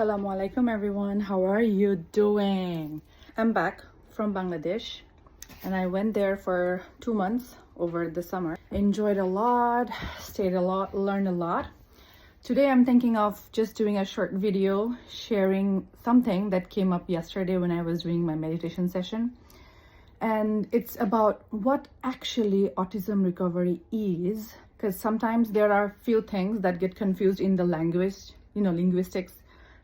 Assalamu alaikum everyone, how are you doing? I'm back from Bangladesh and I went there for 2 months over the summer. Enjoyed a lot, stayed a lot, learned a lot. Today I'm thinking of just doing a short video sharing something that came up yesterday when I was doing my meditation session. And it's about what actually autism recovery is, because sometimes there are few things that get confused in the language, linguistics.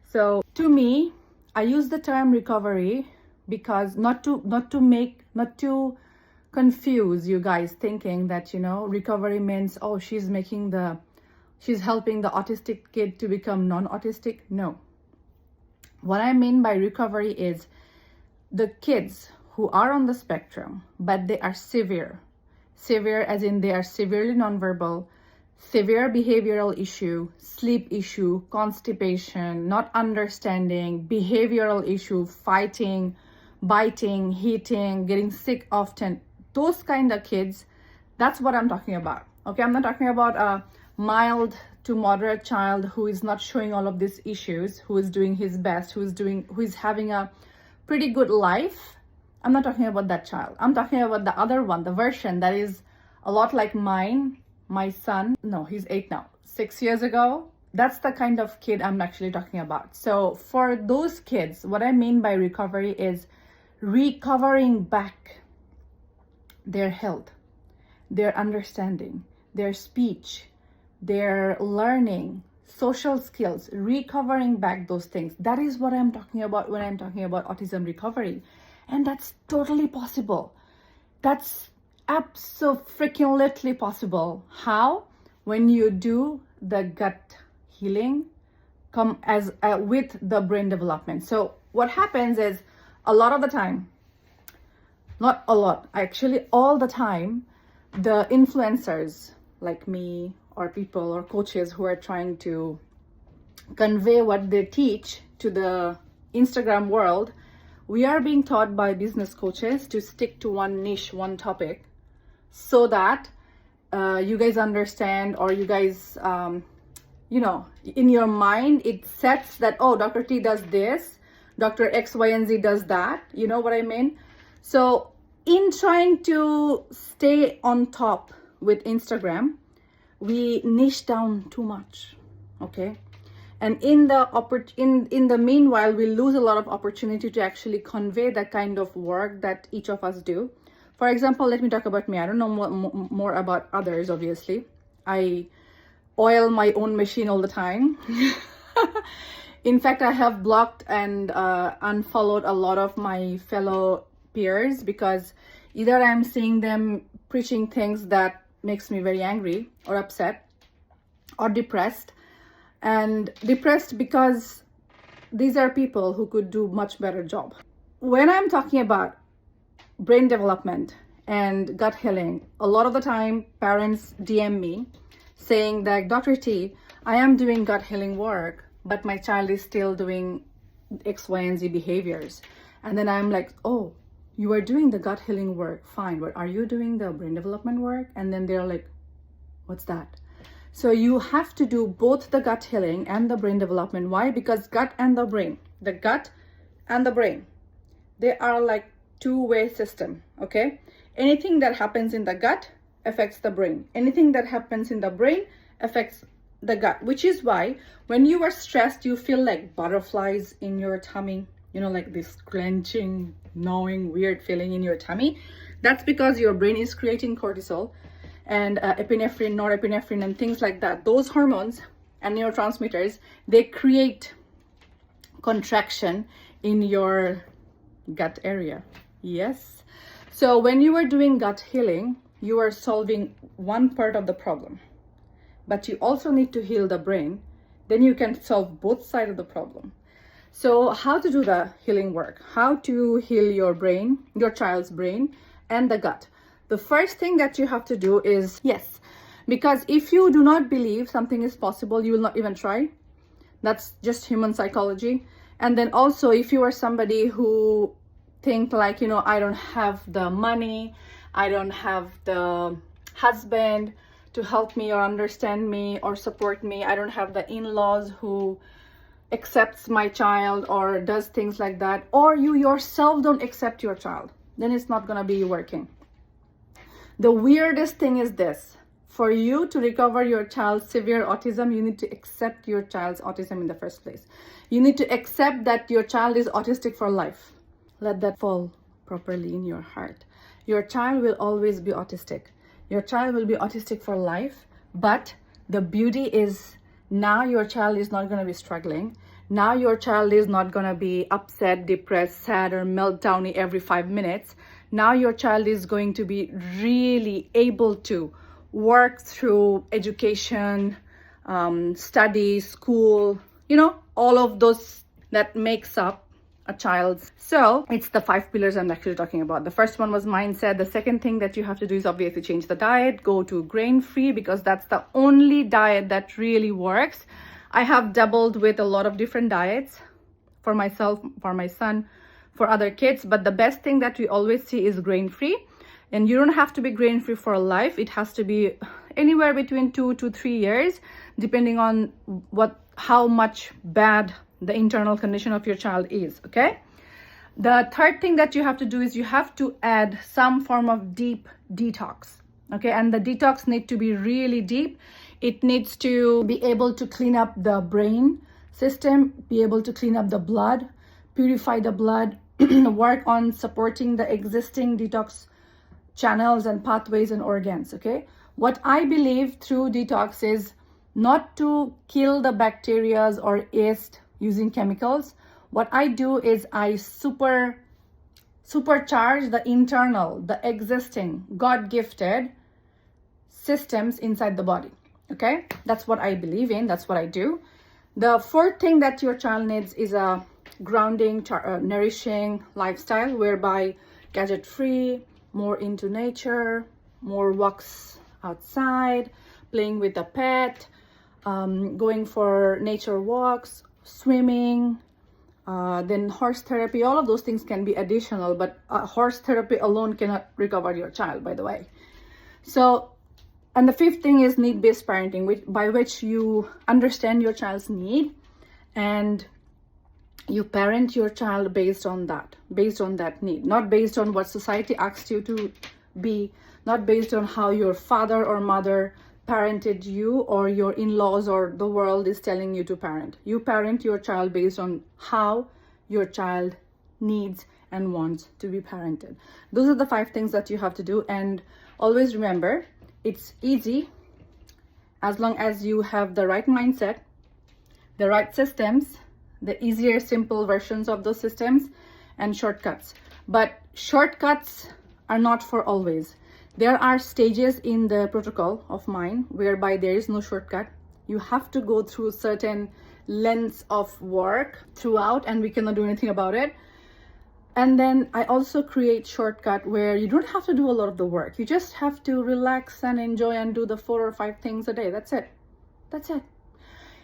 So to me, I use the term recovery because not to confuse you guys thinking that, recovery means, oh, she's helping the autistic kid to become non-autistic. No. What I mean by recovery is the kids who are on the spectrum, but they are severe as in they are severely nonverbal, severe behavioral issue, sleep issue, constipation, not understanding, behavioral issue, fighting, biting, hitting, getting sick often. Those kind of kids, that's what I'm talking about. Okay, I'm not talking about a mild to moderate child who is not showing all of these issues, who is doing his best, who is having a pretty good life. I'm not talking about that child. I'm talking about the other one, the version that is a lot like mine. My son, no, he's 8 now, 6 years ago. That's the kind of kid I'm actually talking about. So for those kids, what I mean by recovery is recovering back their health, their understanding, their speech, their learning, social skills, recovering back those things. That is what I'm talking about when I'm talking about autism recovery. And that's totally possible. That's absolutely possible. How? When you do the gut healing with the brain development. So what happens is a lot of the time, not a lot, actually all the time, the influencers like me or people or coaches who are trying to convey what they teach to the Instagram world, we are being taught by business coaches to stick to one niche, one topic, so that you guys understand, or you guys, in your mind, it sets that, oh, Dr. T does this, Dr. X, Y, and Z does that. You know what I mean? So in trying to stay on top with Instagram, we niche down too much, okay? And in the meanwhile, we lose a lot of opportunity to actually convey that kind of work that each of us do. For example, let me talk about me. I don't know more about others, obviously. I oil my own machine all the time. In fact, I have blocked and unfollowed a lot of my fellow peers because either I'm seeing them preaching things that makes me very angry or upset or depressed. And depressed because these are people who could do much better job. When I'm talking about brain development and gut healing, a lot of the time parents DM me saying that, Dr. T, I am doing gut healing work, but my child is still doing X, Y, and Z behaviors. And then I'm like, oh, you are doing the gut healing work, fine, but are you doing the brain development work? And then they're like, what's that? So you have to do both the gut healing and the brain development. Why? Because the gut and the brain, they are like two-way system, okay? Anything that happens in the gut affects the brain. Anything that happens in the brain affects the gut, which is why when you are stressed, you feel like butterflies in your tummy, like this clenching, gnawing, weird feeling in your tummy. That's because your brain is creating cortisol and epinephrine, norepinephrine, and things like that. Those hormones and neurotransmitters, they create contraction in your gut area. Yes. So when you are doing gut healing, you are solving one part of the problem, but you also need to heal the brain. Then you can solve both sides of the problem. So how to do the healing work? How to heal your brain, your child's brain, and the gut? The first thing that you have to do is, yes, because if you do not believe something is possible, you will not even try. That's just human psychology. And then also, if you are somebody who think like, I don't have the money, I don't have the husband to help me or understand me or support me, I don't have the in-laws who accepts my child or does things like that, or you yourself don't accept your child, then it's not going to be working. The weirdest thing is this: for you to recover your child's severe autism, you need to accept your child's autism in the first place. You need to accept that your child is autistic for life. Let that fall properly in your heart. Your child will always be autistic. Your child will be autistic for life, but the beauty is now your child is not going to be struggling. Now your child is not going to be upset, depressed, sad, or meltdowny every 5 minutes. Now your child is going to be really able to work through education, study, school, all of those that makes up a child's. So it's the 5 pillars I'm actually talking about. The first one was mindset. The second thing that you have to do is obviously change the diet, go to grain-free, because that's the only diet that really works. I have dabbled with a lot of different diets for myself, for my son, for other kids, but the best thing that we always see is grain-free. And you don't have to be grain-free for life. It has to be anywhere between 2 to 3 years, depending on how much bad the internal condition of your child is. Okay. The third thing that you have to do is you have to add some form of deep detox. Okay. And the detox need to be really deep. It needs to be able to clean up the brain system, be able to clean up the blood, purify the blood, work on supporting the existing detox channels and pathways and organs. Okay. What I believe through detox is not to kill the bacteria or yeast using chemicals. What I do is I supercharge the internal, the existing God-gifted systems inside the body. Okay, that's what I believe in. That's what I do. The fourth thing that your child needs is a grounding, nourishing lifestyle, whereby gadget-free, more into nature, more walks outside, playing with a pet, going for nature walks, swimming, then horse therapy. All of those things can be additional, but horse therapy alone cannot recover your child, by the way. So, and the fifth thing is need-based parenting, by which you understand your child's need and you parent your child based on that need, not based on what society asks you to be, not based on how your father or mother parented you or your in-laws or the world is telling you to parent. You parent your child based on how your child needs and wants to be parented. Those are the 5 things that you have to do. And always remember, it's easy as long as you have the right mindset, the right systems, the easier, simple versions of those systems, and shortcuts. But shortcuts are not for always. There are stages in the protocol of mine whereby there is no shortcut. You have to go through certain lengths of work throughout, and we cannot do anything about it. And then I also create shortcut where you don't have to do a lot of the work. You just have to relax and enjoy and do the 4 or 5 things a day. That's it. That's it.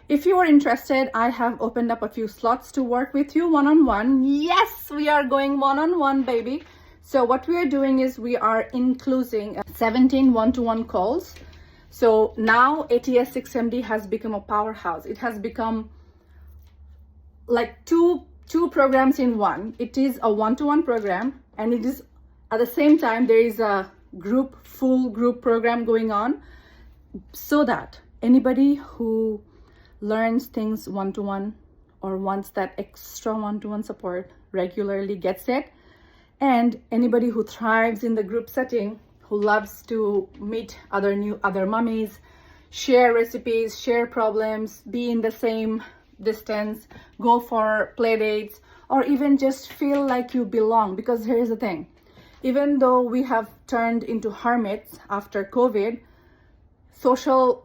If you are interested, I have opened up a few slots to work with you one-on-one. Yes, we are going one-on-one, baby. So what we are doing is we are including 17 one-to-one calls. So now ATS 6MD has become a powerhouse. It has become like two programs in one. It is a one-to-one program, and it is at the same time there is a full group program going on, so that anybody who learns things one-to-one or wants that extra one-to-one support regularly gets it. And anybody who thrives in the group setting, who loves to meet other mummies, share recipes, share problems, be in the same distance, go for play dates, or even just feel like you belong. Because here's the thing, even though we have turned into hermits after COVID, social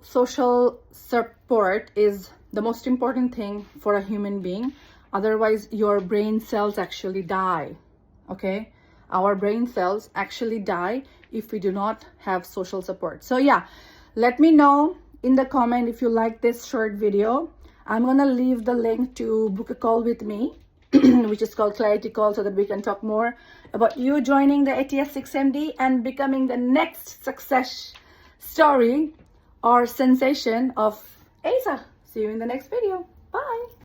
support is the most important thing for a human being. Otherwise, your brain cells actually die. Okay, our brain cells actually die if we do not have social support. So yeah, let me know in the comment if you like this short video. I'm gonna leave the link to book a call with me, which is called Clarity Call, so that we can talk more about you joining the ATS 6MD and becoming the next success story or sensation of Asa. See you in the next video. Bye.